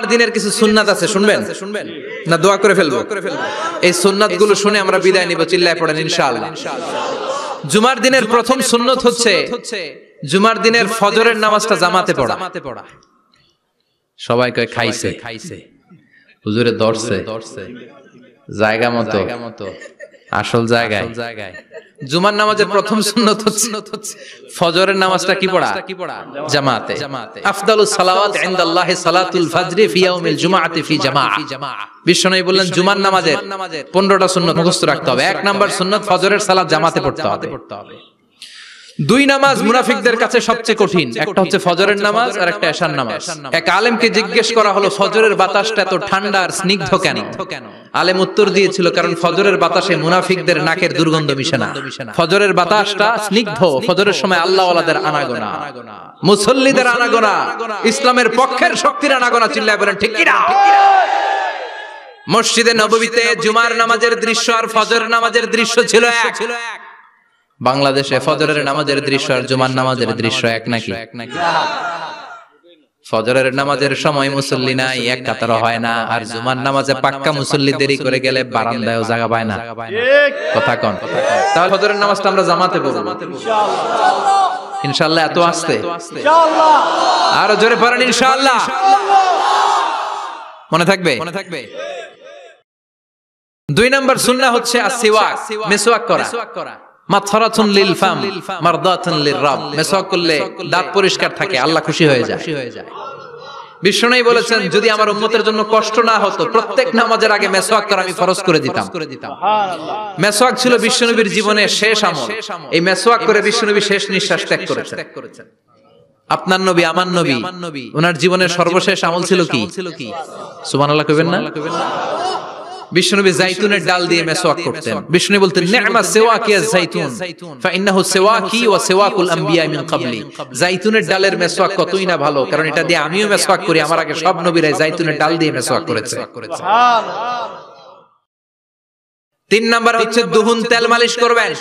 দিনের কিছু সুন্নাত আছে, শুনবেন না দোয়া করে ফেলবো? এই সুন্নাতগুলো শুনে আমরা বিদায় নিব। চিল্লায় পড়েন ইনশাআল্লাহ। জুমার দিনের প্রথম সুন্নত হচ্ছে জুমার দিনের ফজরের নামাজটা জামাতে পড়া। সবাই কয় খাইছে, হুজুরে ধরছে জায়গা মতো, আসল জায়গায়। জুমার নামাজের প্রথম সুন্নত হচ্ছে ফজরের নামাজটা কি পড়া? জামাতে। আফদালুস সালাওয়াত ইনদাল্লাহি সালাতুল ফাজরি ফি ইয়াউমিল জুমআতি ফি জামাআ। বিশ্বনবী বললেন জুমার নামাজের 15টা সুন্নত মুখস্থ রাখতে হবে। এক নাম্বার সুন্নত ফজরের সালাত জামাতে পড়তে হবে। দুই নামাজ মুনাফিকদের কাছে সবচেয়ে কঠিন, একটা হচ্ছে ফজরের নামাজ আর একটা এশার নামাজ। এক আলেমকে জিজ্ঞেস করা হলো ফজরের বাতাসটা এত ঠান্ডা আর স্নিগ্ধ কেন? আলেম উত্তর দিয়েছিল কারণ ফজরের বাতাসে মুনাফিকদের নাকের দুর্গন্ধ মিশে না। ফজরের বাতাসটা স্নিগ্ধ, ফজরের সময় আল্লাহওয়ালাদের আনাগোনা, মুসল্লিদের আনাগোনা, ইসলামের পক্ষের শক্তির আনাগোনা। চিল্লায় বলেন ঠিক কিনা? মসজিদে নববীতে জুমার নামাজের দৃশ্য আর ফজরের নামাজের দৃশ্য ছিল এক। বাংলাদেশে ফজরের নামাজের দৃশ্য আর জুমার নামাজের দৃশ্য এক নাকি? ফজরের নামাজের সময় মুসল্লি নাই, এক কাতার হয় না, আর জুমার নামাজে পাক্কা মুসল্লি দেরি করে গেলে বারান্দায়ও জায়গা পায় না। কথা কন। তাহলে ফজরের নামাজটা আমরা জামাতে পড়ব ইনশাআল্লাহ। ইনশাআল্লাহ। এত আসতে ইনশাআল্লাহ, আরো জোরে পড়েন ইনশাআল্লাহ। মনে থাকবে? দুই নাম্বার সুন্নাহ হচ্ছে আসওয়াক, মিসওয়াক করা। মাথরাতুন লিল ফাম মারদাতুন লির রাব। মিসওয়াক করলে দাঁত পরিষ্কার থাকে, আল্লাহ খুশি হয়ে যায়। বিশ্বনবী বলেছেন যদি আমার উম্মতের জন্য কষ্ট না হতো প্রত্যেক নামাজের আগে মিসওয়াক করা আমি ফরজ করে দিতাম। সুবহানাল্লাহ। মিসওয়াক ছিল বিশ্বনবীর জীবনের শেষ আমল। এই মিসওয়াক করে বিশ্বনবী শেষ নিঃশ্বাস ত্যাগ করেছেন। আপনার নবী আমার নবী ওনার জীবনের সর্বশেষ আমল ছিল কি? সুবহানাল্লাহ কইবেন না? বিশ্বনবী জাইতুনের ডাল দিয়ে মিসওয়াক করতেন। বিশ্বনবী বলতেন নি'মা সিওয়াকিয়া যাইতুন ফা ইন্নাহু সিওয়াকি ওয়া সিওয়াকুল আমবিয়া মিন ক্বাবলি। জাইতুনের ডালের মিসওয়াক কতই না ভালো, কারণ এটা দিয়ে আমিও মিসওয়াক করি, আমার আগে সব নবীরা জাইতুনের ডাল দিয়ে মিসওয়াক করেছে। সুবহানাল্লাহ। তিন নাম্বার হচ্ছে দুহুন, তেল মালিশ করবেন।